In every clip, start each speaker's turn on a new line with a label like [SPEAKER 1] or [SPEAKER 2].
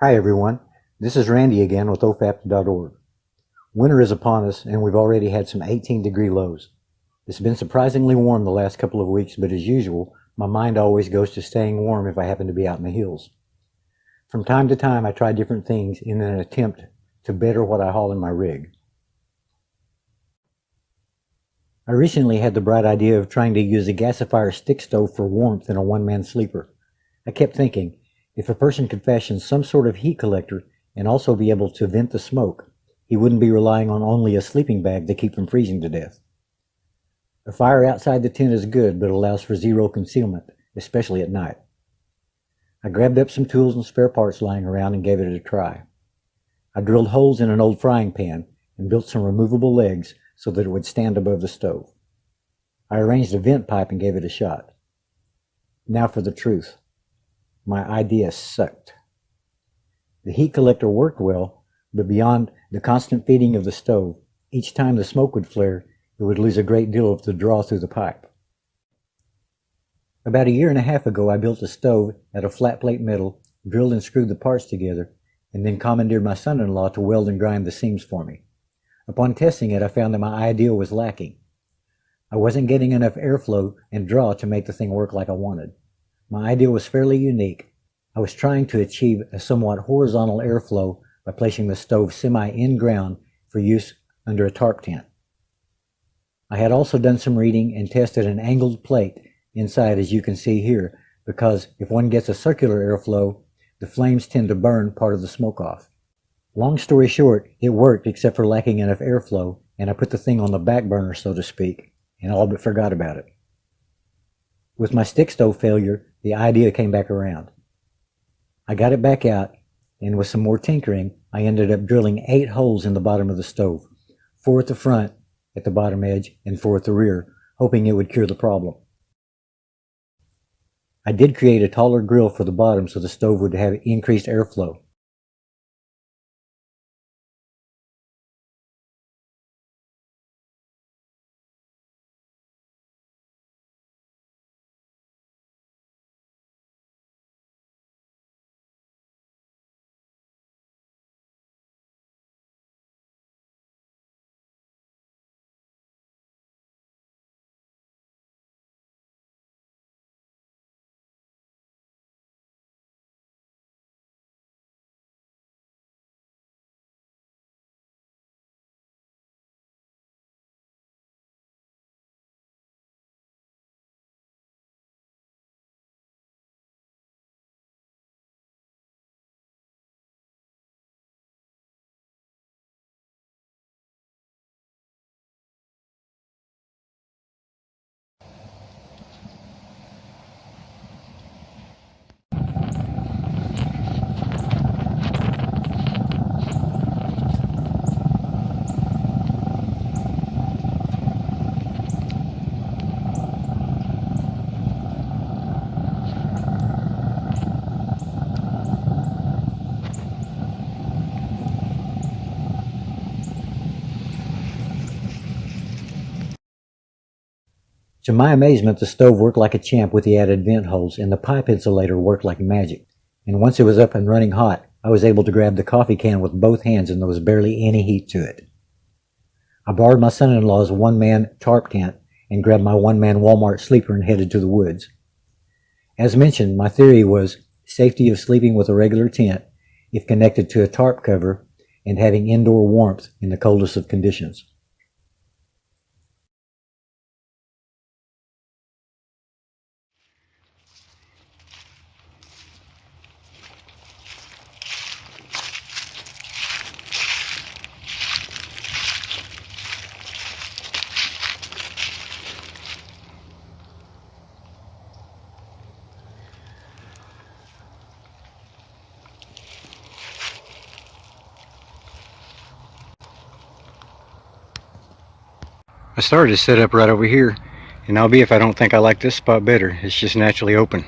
[SPEAKER 1] Hi everyone, this is Randy again with ofapt.org. Winter is upon us and we've already had some 18-degree lows. It's been surprisingly warm the last couple of weeks, but as usual, my mind always goes to staying warm if I happen to be out in the hills. From time to time I try different things in an attempt to better what I haul in my rig. I recently had the bright idea of trying to use a gasifier stick stove for warmth in a one-man sleeper. I kept thinking, if a person could fashion some sort of heat collector and also be able to vent the smoke, he wouldn't be relying on only a sleeping bag to keep from freezing to death. A fire outside the tent is good, but allows for zero concealment, especially at night. I grabbed up some tools and spare parts lying around and gave it a try. I drilled holes in an old frying pan and built some removable legs so that it would stand above the stove. I arranged a vent pipe and gave it a shot. Now for the truth. My idea sucked. The heat collector worked well, but beyond the constant feeding of the stove, each time the smoke would flare, it would lose a great deal of the draw through the pipe. About a year and a half ago, I built a stove out of flat plate metal, drilled and screwed the parts together, and then commandeered my son-in-law to weld and grind the seams for me. Upon testing it, I found that my idea was lacking. I wasn't getting enough airflow and draw to make the thing work like I wanted. My idea was fairly unique. I was trying to achieve a somewhat horizontal airflow by placing the stove semi-in-ground for use under a tarp tent. I had also done some reading and tested an angled plate inside, as you can see here, because if one gets a circular airflow, the flames tend to burn part of the smoke off. Long story short, it worked except for lacking enough airflow, and I put the thing on the back burner, so to speak, and all but forgot about it. With my stick stove failure, the idea came back around. I got it back out, and with some more tinkering, I ended up drilling 8 holes in the bottom of the stove, 4 at the front, at the bottom edge, and 4 at the rear, hoping it would cure the problem. I did create a taller grill for the bottom so the stove would have increased airflow. To my amazement, the stove worked like a champ with the added vent holes, and the pipe insulator worked like magic. And once it was up and running hot, I was able to grab the coffee can with both hands and there was barely any heat to it. I borrowed my son-in-law's one-man tarp tent and grabbed my one-man Walmart sleeper and headed to the woods. As mentioned, my theory was safety of sleeping with a regular tent if connected to a tarp cover and having indoor warmth in the coldest of conditions. I started to set up right over here, and I'll be if I don't think I like this spot better. It's just naturally open.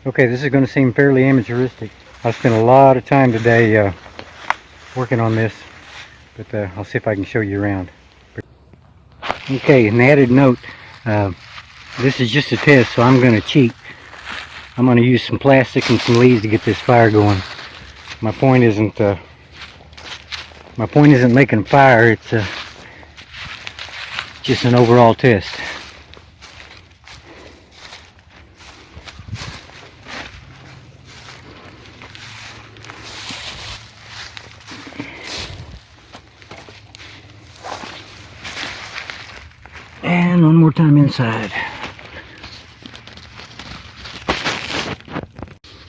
[SPEAKER 2] Okay, this is going to seem fairly amateuristic. I spent a lot of time today working on this, but I'll see if I can show you around. Okay, an added note, this is just a test, so I'm going to cheat. I'm going to use some plastic and some leaves to get this fire going. My point isn't making a fire, it's just an overall test. And one more time inside.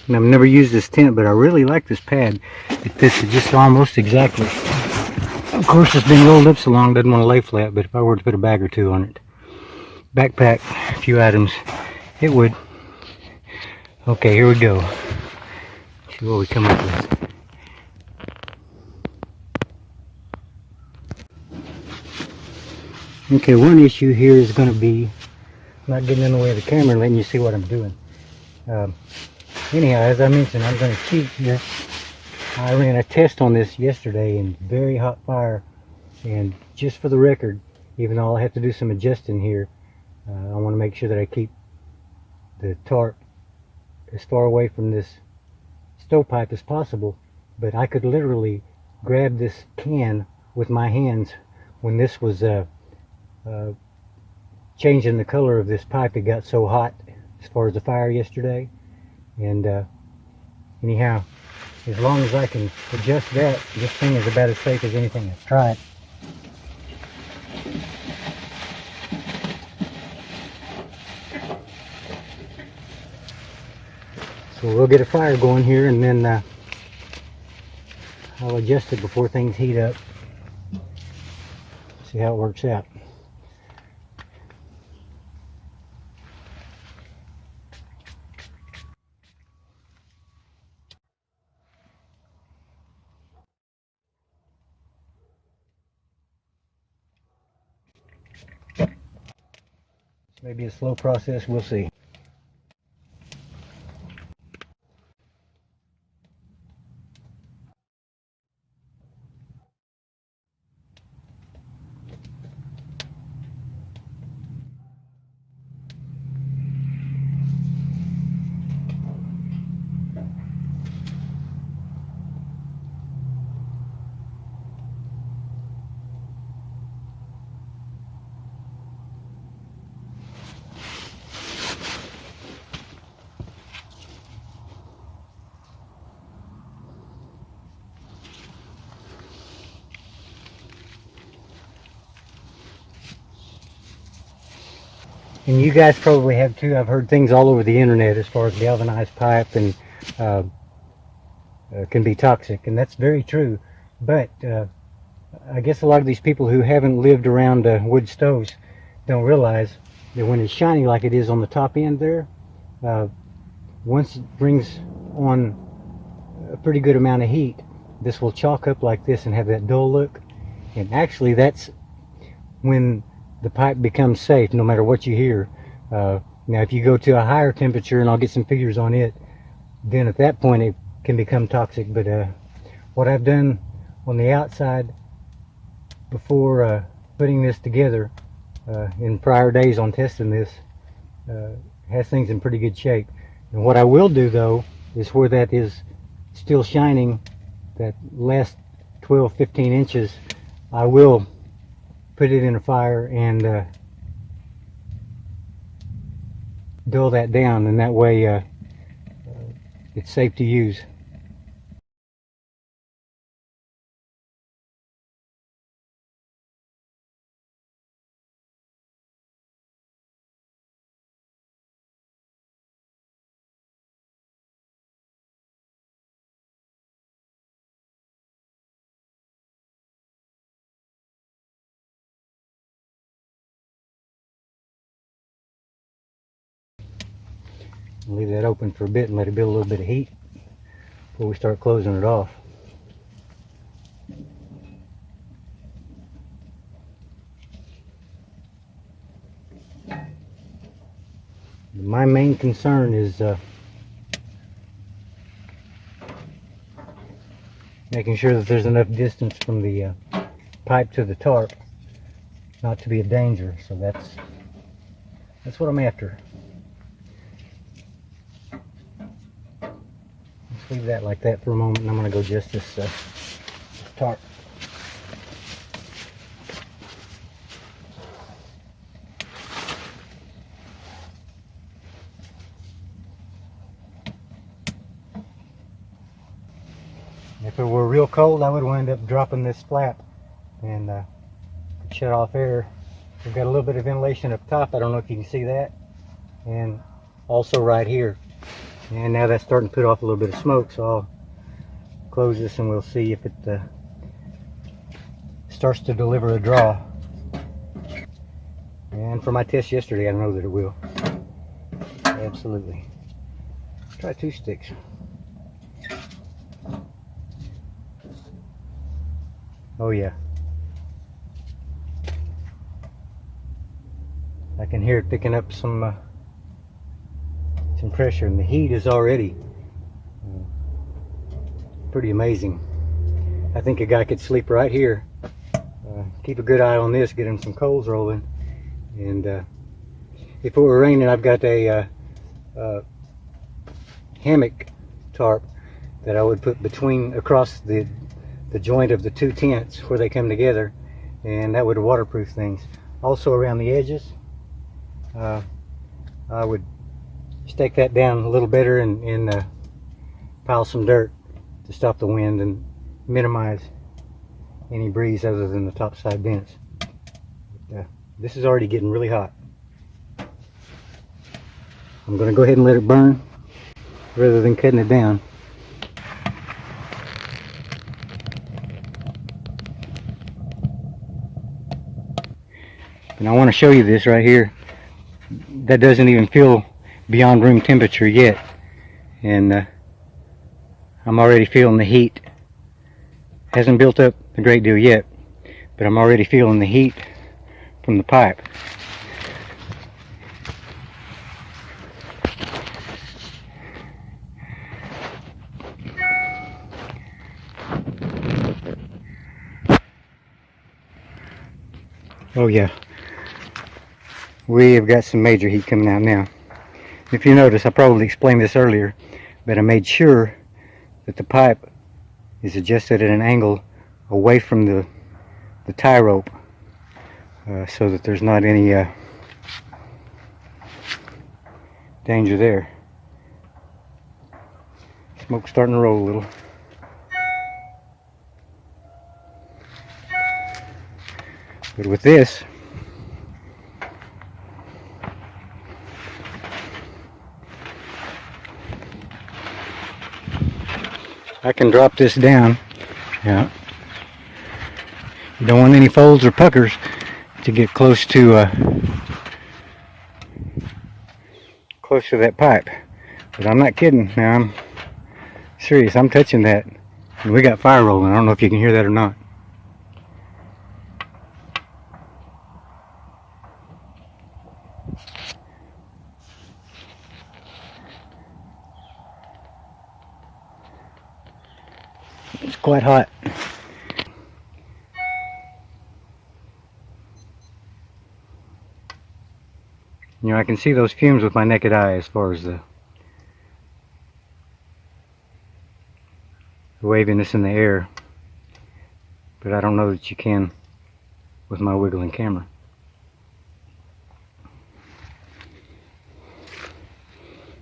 [SPEAKER 2] And I've never used this tent, but I really like this pad. It fits it just almost exactly. Of course, it's been rolled up so long, it doesn't want to lay flat, but if I were to put a bag or two on it, backpack, a few items, it would. Okay, here we go. See what we come up with. Okay, one issue here is going to be not getting in the way of the camera and letting you see what I'm doing. Anyhow, as I mentioned, I'm going to cheat here. I ran a test on this yesterday in very hot fire, and just for the record, even though I'll have to do some adjusting here, I want to make sure that I keep the tarp as far away from this stovepipe as possible. But I could literally grab this can with my hands when this was changing the color of this pipe. It got so hot as far as the fire yesterday, and anyhow, as long as I can adjust that, this thing is about as safe as anything I've tried. So we'll get a fire going here, and then I'll adjust it before things heat up. See how it works out. Maybe a slow process, we'll see. And you guys probably have too. I've heard things all over the internet as far as galvanized pipe and can be toxic, and that's very true. But I guess a lot of these people who haven't lived around wood stoves don't realize that when it's shiny like it is on the top end there, once it brings on a pretty good amount of heat, this will chalk up like this and have that dull look. And actually, that's when the pipe becomes safe, no matter what you hear. Now, if you go to a higher temperature, and I'll get some figures on it, then at that point it can become toxic. But what I've done on the outside before putting this together in prior days on testing this has things in pretty good shape. And what I will do though is where that is still shining, that last 12-15 inches, I will put it in a fire and dull that down, and that way it's safe to use. Leave that open for a bit and let it build a little bit of heat before we start closing it off. My main concern is making sure that there's enough distance from the pipe to the tarp not to be a danger. So that's what I'm after. Let's leave that like that for a moment, and I'm going to go adjust this tarp. If it were real cold, I would wind up dropping this flap and shut off air. We've got a little bit of ventilation up top. I don't know if you can see that. And also right here. And now that's starting to put off a little bit of smoke, so I'll close this and we'll see if it starts to deliver a draw. And for my test yesterday, I know that it will. Absolutely. Try 2 sticks. Oh yeah. I can hear it picking up some pressure, and the heat is already pretty amazing. I think a guy could sleep right here. Keep a good eye on this, get him some coals rolling. And if it were raining, I've got a hammock tarp that I would put across the joint of the 2 tents where they come together, and that would waterproof things. Also around the edges, I would stake that down a little better and pile some dirt to stop the wind and minimize any breeze other than the top side vents. But, this is already getting really hot. I'm going to go ahead and let it burn rather than cutting it down. And I want to show you this right here. That doesn't even feel beyond room temperature yet, and I'm already feeling the heat. Hasn't built up a great deal yet, but I'm already feeling the heat from the pipe. Oh yeah, we have got some major heat coming out now. If you notice, I probably explained this earlier, but I made sure that the pipe is adjusted at an angle away from the tie rope, so that there's not any danger there. Smoke's starting to roll a little. But with this, I can drop this down. Yeah. You don't want any folds or puckers to get close to that pipe. But I'm not kidding. Now I'm serious. I'm touching that, and we got fire rolling. I don't know if you can hear that or not. It's quite hot. You know, I can see those fumes with my naked eye as far as the waviness in the air, but I don't know that you can with my wiggling camera.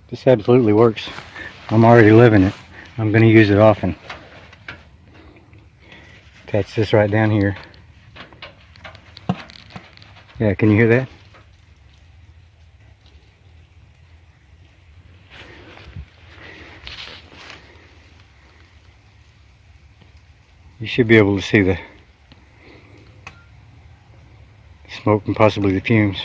[SPEAKER 2] This absolutely works. I'm already loving it. I'm going to use it often. Attach this right down here. Yeah, can you hear that? You should be able to see the smoke and possibly the fumes.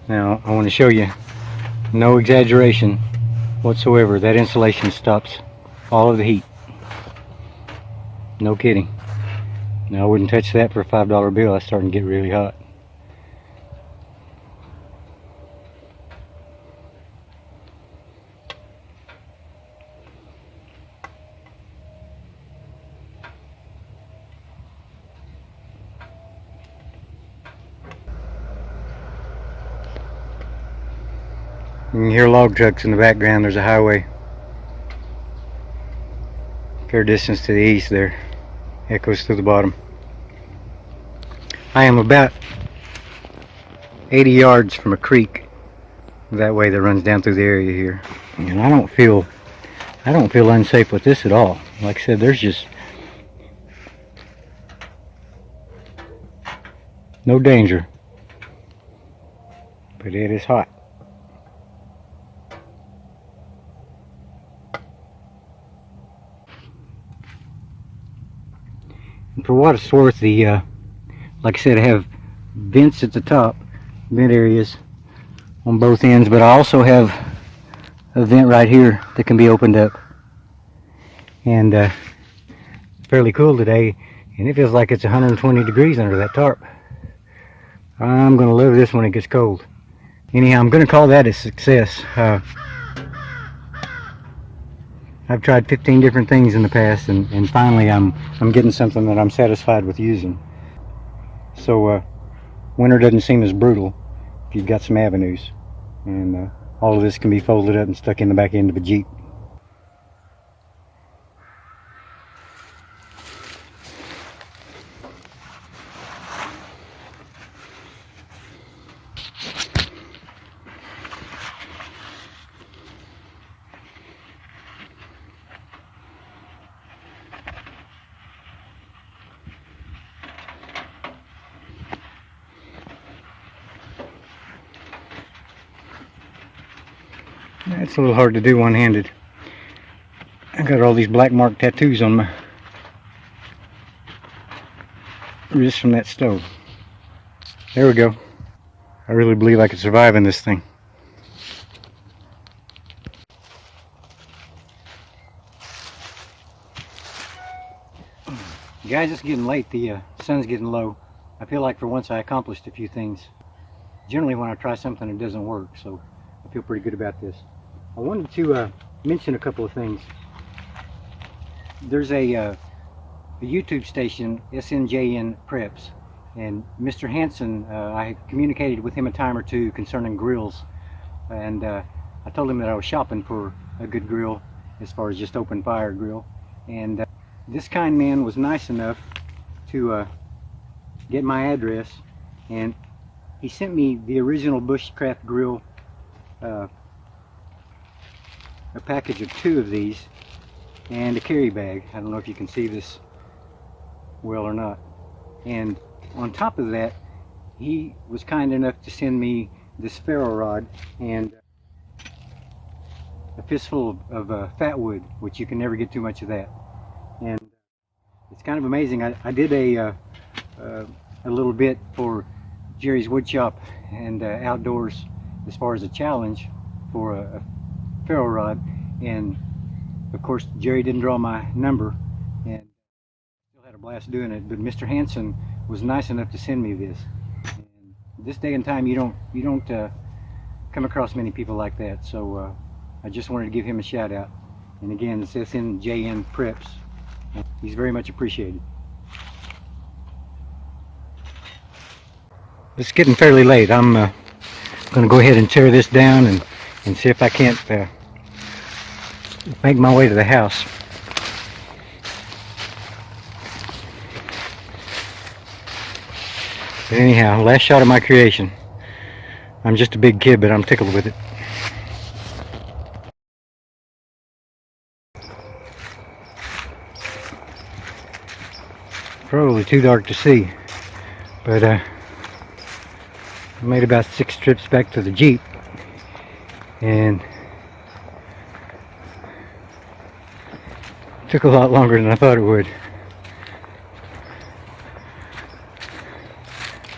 [SPEAKER 2] Now I want to show you, no exaggeration whatsoever, that insulation stops all of the heat. No kidding. Now I wouldn't touch that for a $5 bill. That's starting to get really hot. You can hear log trucks in the background. There's a highway fair distance to the east there. Echoes through the bottom. I am about 80 yards from a creek that way that runs down through the area here. And I don't feel unsafe with this at all. Like I said, there's just no danger. But it is hot. And for what it's worth, like I said, I have vents at the top, vent areas on both ends, but I also have a vent right here that can be opened up. And fairly cool today, and it feels like it's 120 degrees under that tarp. I'm gonna love this when it gets cold. Anyhow, I'm gonna call that a success. I've tried 15 different things in the past, and finally I'm getting something that I'm satisfied with using. So winter doesn't seem as brutal if you've got some avenues, and all of this can be folded up and stuck in the back end of a Jeep. It's a little hard to do one-handed. I got all these black mark tattoos on my wrist from that stove. There we go. I really believe I could survive in this thing. Guys, it's getting late. The sun's getting low. I feel like for once I accomplished a few things. Generally when I try something it doesn't work, so I feel pretty good about this. I wanted to mention a couple of things. There's a YouTube station, SNJN Preps, and Mr. Hansen, I communicated with him a time or two concerning grills, and I told him that I was shopping for a good grill as far as just open fire grill, and this kind man was nice enough to get my address, and he sent me the original Bushcraft grill, a package of 2 of these, and a carry bag. I don't know if you can see this well or not. And on top of that, he was kind enough to send me this ferro rod and a fistful of fat wood, which you can never get too much of that. And it's kind of amazing. I did a little bit for Jerry's Wood Shop and Outdoors as far as a challenge for a ferro rod, and of course Jerry didn't draw my number, and still had a blast doing it. But Mr. Hansen was nice enough to send me this. And this day and time you don't come across many people like that, so I just wanted to give him a shout out. And again, it's SNJN Preps. He's very much appreciated. It's getting fairly late. I'm going to go ahead and tear this down and see if I can't make my way to the house. But anyhow, last shot of my creation. I'm just a big kid, but I'm tickled with it. Probably too dark to see, but I made about 6 trips back to the Jeep, and it took a lot longer than I thought it would.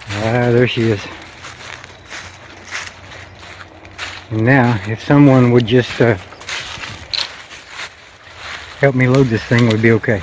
[SPEAKER 2] There she is. And now, if someone would just help me load this thing, it would be okay.